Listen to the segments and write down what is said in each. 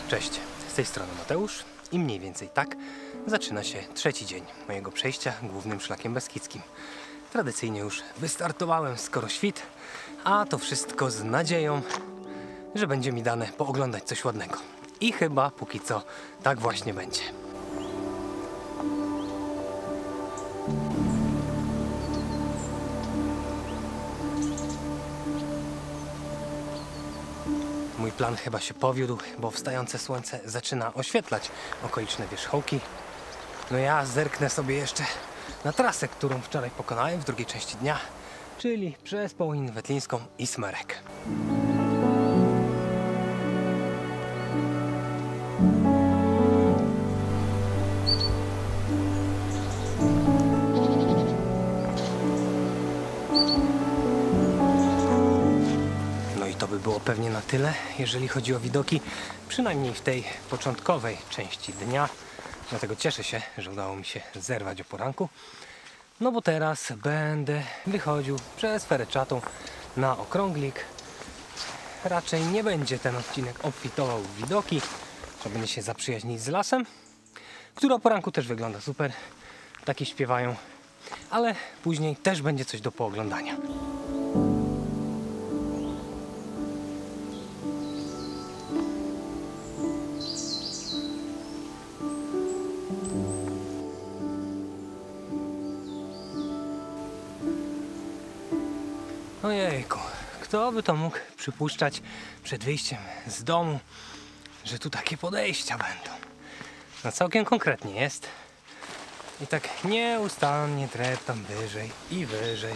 Cześć, z tej strony Mateusz i mniej więcej tak zaczyna się trzeci dzień mojego przejścia głównym szlakiem beskidzkim. Tradycyjnie już wystartowałem skoro świt, a to wszystko z nadzieją, że będzie mi dane pooglądać coś ładnego. I chyba póki co tak właśnie będzie. Mój plan chyba się powiódł, bo wstające słońce zaczyna oświetlać okoliczne wierzchołki. No ja zerknę sobie jeszcze na trasę, którą wczoraj pokonałem w drugiej części dnia, czyli przez Połoninę Wetlińską i Smerek. To by było pewnie na tyle, jeżeli chodzi o widoki, przynajmniej w tej początkowej części dnia. Dlatego cieszę się, że udało mi się zerwać o poranku. No bo teraz będę wychodził przez Fereczatą na okrąglik. Raczej nie będzie ten odcinek obfitował w widoki. Trzeba będzie się zaprzyjaźnić z lasem, który o poranku też wygląda super. Takie śpiewają, ale później też będzie coś do pooglądania. Ojejku, kto by to mógł przypuszczać przed wyjściem z domu, że tu takie podejścia będą. No całkiem konkretnie jest. I tak nieustannie dreptam wyżej i wyżej.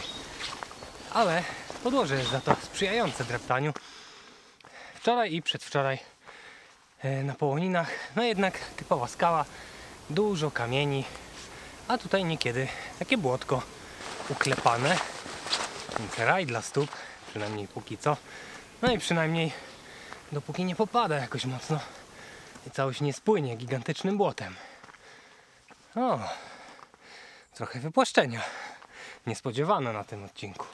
Ale podłoże jest za to sprzyjające dreptaniu. Wczoraj i przedwczoraj na Połoninach, no jednak typowa skała, dużo kamieni, a tutaj niekiedy takie błotko uklepane. Więc raj dla stóp, przynajmniej póki co. No i przynajmniej dopóki nie popada jakoś mocno i całość nie spłynie gigantycznym błotem. O, trochę wypłaszczenia. Niespodziewane na tym odcinku.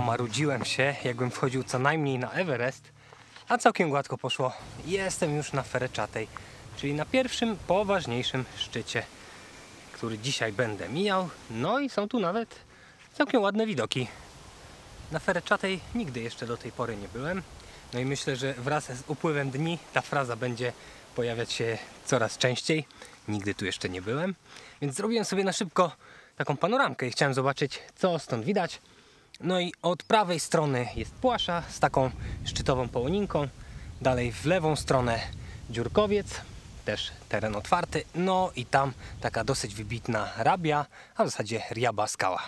Marudziłem się, jakbym wchodził co najmniej na Everest, a całkiem gładko poszło. Jestem już na Fereczatej, czyli na pierwszym, poważniejszym szczycie, który dzisiaj będę mijał. No i są tu nawet całkiem ładne widoki. Na Fereczatej nigdy jeszcze do tej pory nie byłem. No i myślę, że wraz z upływem dni ta fraza będzie pojawiać się coraz częściej. Nigdy tu jeszcze nie byłem, więc zrobiłem sobie na szybko taką panoramkę i chciałem zobaczyć, co stąd widać. No i od prawej strony jest Płasza z taką szczytową połoninką. Dalej w lewą stronę Dziurkowiec, też teren otwarty. No i tam taka dosyć wybitna Rabia, a w zasadzie Riaba skała.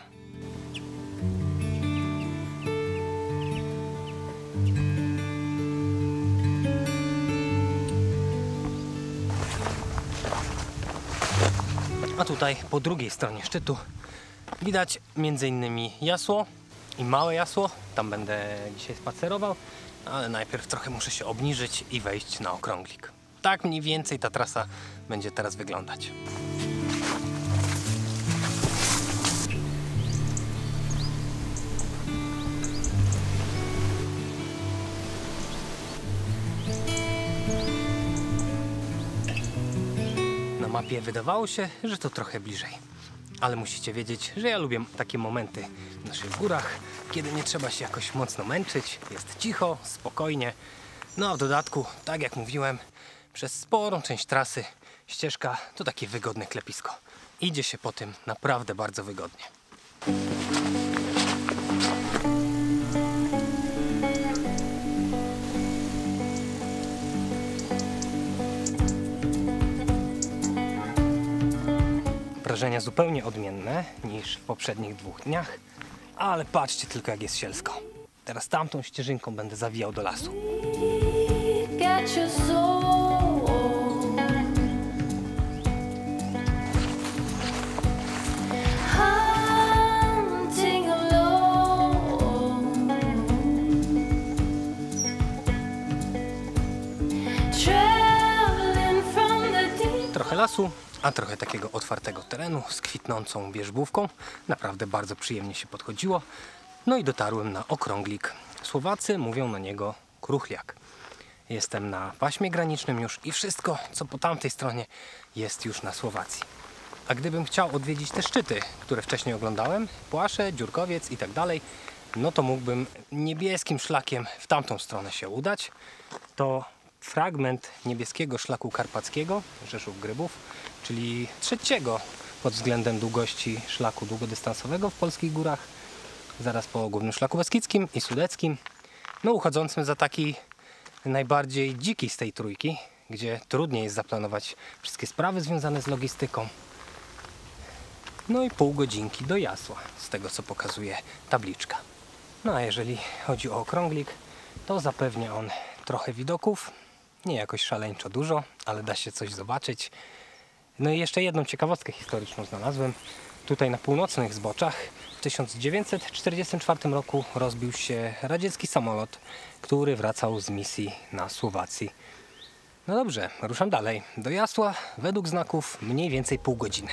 A tutaj po drugiej stronie szczytu widać m.in. Jasło i Małe Jasło. Tam będę dzisiaj spacerował, ale najpierw trochę muszę się obniżyć i wejść na okrąglik. Tak mniej więcej ta trasa będzie teraz wyglądać. Na mapie wydawało się, że to trochę bliżej. Ale musicie wiedzieć, że ja lubię takie momenty w naszych górach, kiedy nie trzeba się jakoś mocno męczyć, jest cicho, spokojnie. No a w dodatku, tak jak mówiłem, przez sporą część trasy ścieżka to takie wygodne klepisko. Idzie się po tym naprawdę bardzo wygodnie. Wrażenia zupełnie odmienne niż w poprzednich 2 dniach, ale patrzcie tylko, jak jest sielsko. Teraz tamtą ścieżynką będę zawijał do lasu. Trochę lasu, a trochę takiego otwartego terenu z kwitnącą wierzbówką. Naprawdę bardzo przyjemnie się podchodziło. No i dotarłem na okrąglik. Słowacy mówią na niego kruchliak. Jestem na paśmie granicznym już i wszystko, co po tamtej stronie, jest już na Słowacji. A gdybym chciał odwiedzić te szczyty, które wcześniej oglądałem, Płasze, Dziurkowiec i tak dalej, no to mógłbym niebieskim szlakiem w tamtą stronę się udać. To fragment niebieskiego szlaku karpackiego, Rzeszów-Grybów, czyli trzeciego pod względem długości szlaku długodystansowego w polskich górach, zaraz po Głównym Szlaku Beskidzkim i Sudeckim, no uchodzącym za taki najbardziej dziki z tej trójki, gdzie trudniej jest zaplanować wszystkie sprawy związane z logistyką. No i pół godzinki do Jasła, z tego co pokazuje tabliczka. No a jeżeli chodzi o okrąglik, to zapewnia on trochę widoków, nie jakoś szaleńczo dużo, ale da się coś zobaczyć. No i jeszcze jedną ciekawostkę historyczną znalazłem. Tutaj na północnych zboczach w 1944 roku rozbił się radziecki samolot, który wracał z misji na Słowacji. No dobrze, ruszam dalej. Do Jasła według znaków mniej więcej pół godziny.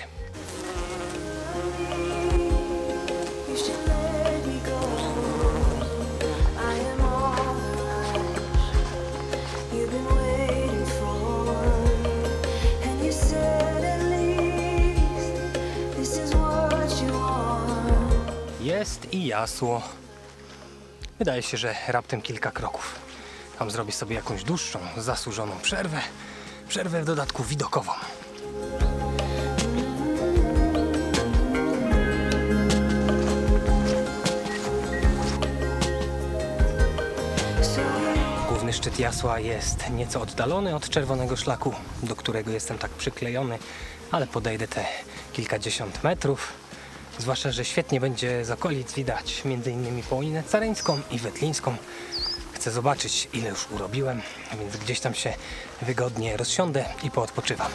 Jest i Jasło. Wydaje się, że raptem kilka kroków. Tam zrobię sobie jakąś dłuższą, zasłużoną przerwę. Przerwę w dodatku widokową. Główny szczyt Jasła jest nieco oddalony od czerwonego szlaku, do którego jestem tak przyklejony, ale podejdę te kilkadziesiąt metrów. Zwłaszcza, że świetnie będzie z okolic widać m.in. Połoninę Careńską i Wetlińską. Chcę zobaczyć, ile już urobiłem, więc gdzieś tam się wygodnie rozsiądę i poodpoczywam.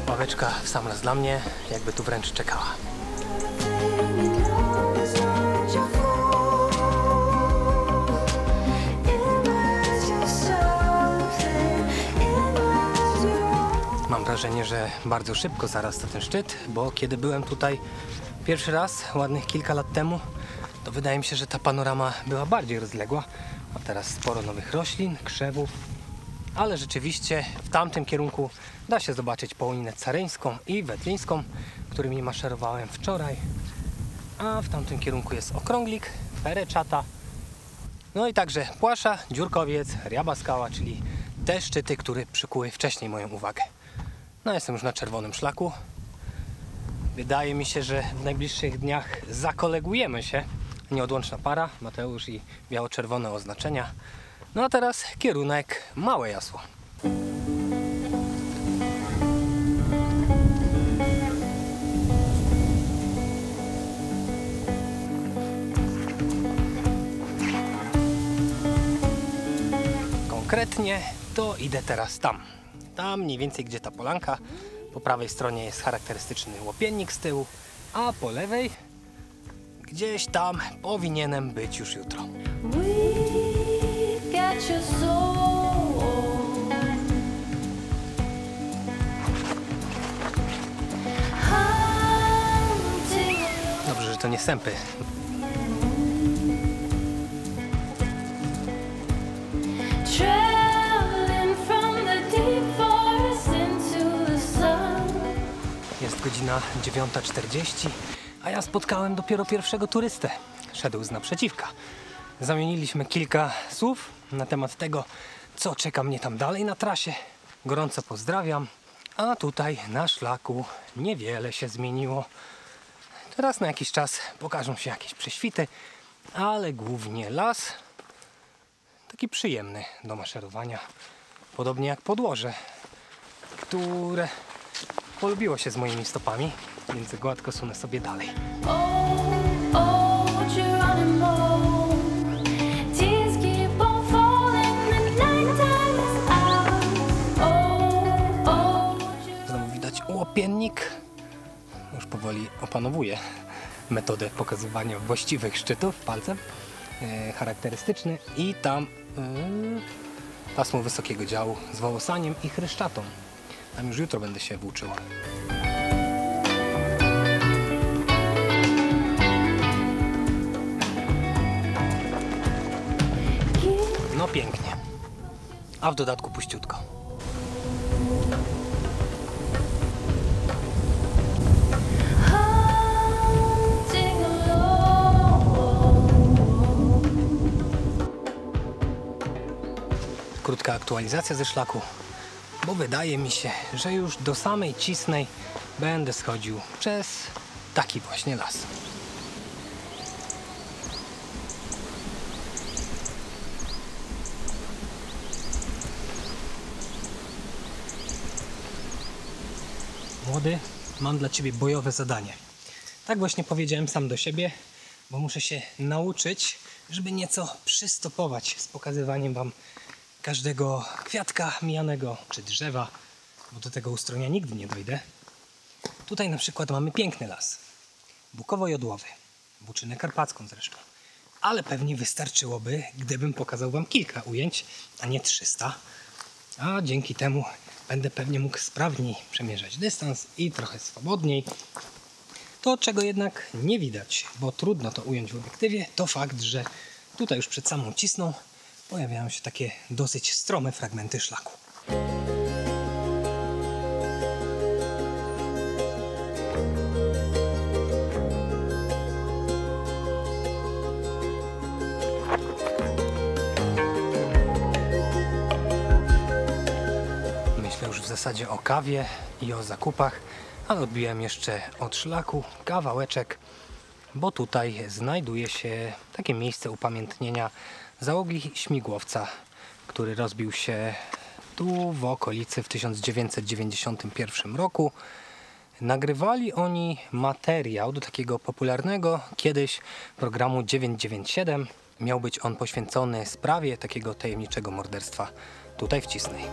Ławeczka w sam raz dla mnie, jakby tu wręcz czekała. Mam wrażenie, że bardzo szybko zarasta ten szczyt, bo kiedy byłem tutaj pierwszy raz, ładnych kilka lat temu, to wydaje mi się, że ta panorama była bardziej rozległa. A teraz sporo nowych roślin, krzewów, ale rzeczywiście w tamtym kierunku da się zobaczyć Połoninę Careńską i Wetlińską, którymi maszerowałem wczoraj. A w tamtym kierunku jest okrąglik, Pereczata, no i także Płasza, Dziurkowiec, Rjaba Skała, czyli te szczyty, które przykuły wcześniej moją uwagę. No jestem już na czerwonym szlaku. Wydaje mi się, że w najbliższych dniach zakolegujemy się. Nieodłączna para, Mateusz i biało-czerwone oznaczenia. No a teraz kierunek Małe Jasło. Konkretnie to idę teraz tam. Tam mniej więcej, gdzie ta polanka. Po prawej stronie jest charakterystyczny łopiennik z tyłu, a po lewej gdzieś tam powinienem być już jutro. Dobrze, że to nie sępy. Jest godzina 9:40, a ja spotkałem dopiero pierwszego turystę. Szedł z naprzeciwka. Zamieniliśmy kilka słów na temat tego, co czeka mnie tam dalej na trasie. Gorąco pozdrawiam. A tutaj na szlaku niewiele się zmieniło. Teraz na jakiś czas pokażą się jakieś prześwity, ale głównie las. Taki przyjemny do maszerowania. Podobnie jak podłoże, które polubiło się z moimi stopami, więc gładko sunę sobie dalej. Znowu widać łopiennik. Już powoli opanowuję metodę pokazywania właściwych szczytów palcem, charakterystyczny, i tam pasmo wysokiego działu z wołosaniem i chryszczatą. Tam już jutro będę się włóczył. No pięknie, a w dodatku puściutko. Krótka aktualizacja ze szlaku, bo wydaje mi się, że już do samej Cisnej będę schodził przez taki właśnie las. Młody, mam dla ciebie bojowe zadanie. Tak właśnie powiedziałem sam do siebie, bo muszę się nauczyć, żeby nieco przystopować z pokazywaniem wam każdego kwiatka mijanego czy drzewa, bo do tego ustronia nigdy nie dojdę. Tutaj na przykład mamy piękny las, bukowo-jodłowy, buczynę karpacką zresztą, ale pewnie wystarczyłoby, gdybym pokazał wam kilka ujęć, a nie 300, a dzięki temu będę pewnie mógł sprawniej przemierzać dystans i trochę swobodniej. To, czego jednak nie widać, bo trudno to ująć w obiektywie, to fakt, że tutaj już przed samą Cisną pojawiają się takie dosyć strome fragmenty szlaku. Myślę już w zasadzie o kawie i o zakupach, ale odbiłem jeszcze od szlaku kawałeczek, bo tutaj znajduje się takie miejsce upamiętnienia załogi śmigłowca, który rozbił się tu w okolicy w 1991 roku. Nagrywali oni materiał do takiego popularnego kiedyś programu 997. Miał być on poświęcony sprawie takiego tajemniczego morderstwa tutaj w Cisnej.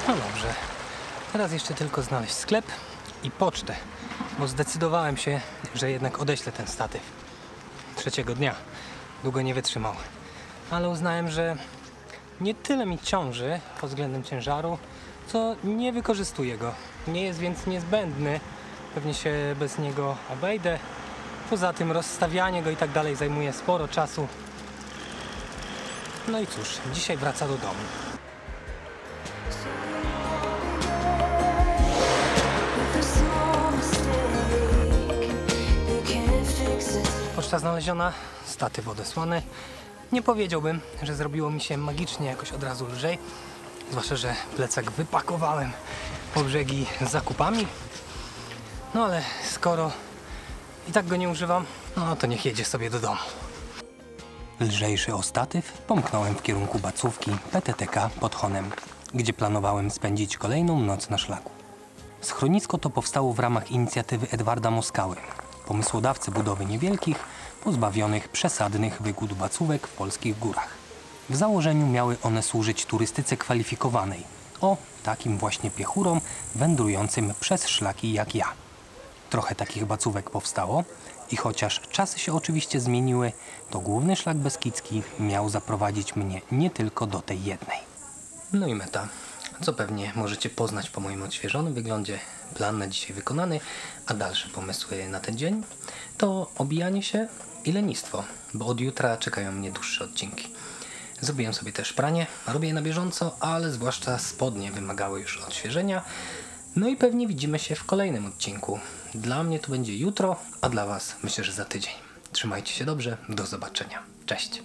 No dobrze, teraz jeszcze tylko znaleźć sklep i pocztę, bo zdecydowałem się, że jednak odeślę ten statyw trzeciego dnia. Długo nie wytrzymał, ale uznałem, że nie tyle mi ciąży pod względem ciężaru, co nie wykorzystuję go. Nie jest więc niezbędny, pewnie się bez niego obejdę. Poza tym rozstawianie go i tak dalej zajmuje sporo czasu. No i cóż, dzisiaj wraca do domu. Poczta znaleziona, statyw odesłany. Nie powiedziałbym, że zrobiło mi się magicznie jakoś od razu lżej. Zwłaszcza, że plecak wypakowałem po brzegi z zakupami. No ale skoro i tak go nie używam, no to niech jedzie sobie do domu. Lżejszy o statyw pomknąłem w kierunku bacówki PTTK pod Honem, gdzie planowałem spędzić kolejną noc na szlaku. Schronisko to powstało w ramach inicjatywy Edwarda Moskały, pomysłodawcy budowy niewielkich, pozbawionych przesadnych wygód bacówek w polskich górach. W założeniu miały one służyć turystyce kwalifikowanej, o takim właśnie piechurom wędrującym przez szlaki jak ja. Trochę takich bacówek powstało i chociaż czasy się oczywiście zmieniły, to główny szlak beskidzki miał zaprowadzić mnie nie tylko do tej jednej. No i meta, co pewnie możecie poznać po moim odświeżonym wyglądzie. Plan na dzisiaj wykonany, a dalsze pomysły na ten dzień to obijanie się i lenistwo, bo od jutra czekają mnie dłuższe odcinki. Zrobiłem sobie też pranie, robię je na bieżąco, ale zwłaszcza spodnie wymagały już odświeżenia. No i pewnie widzimy się w kolejnym odcinku. Dla mnie to będzie jutro, a dla Was myślę, że za tydzień. Trzymajcie się dobrze, do zobaczenia. Cześć!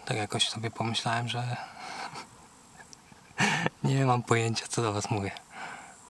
Tak jakoś sobie pomyślałem, że nie mam pojęcia, co do Was mówię.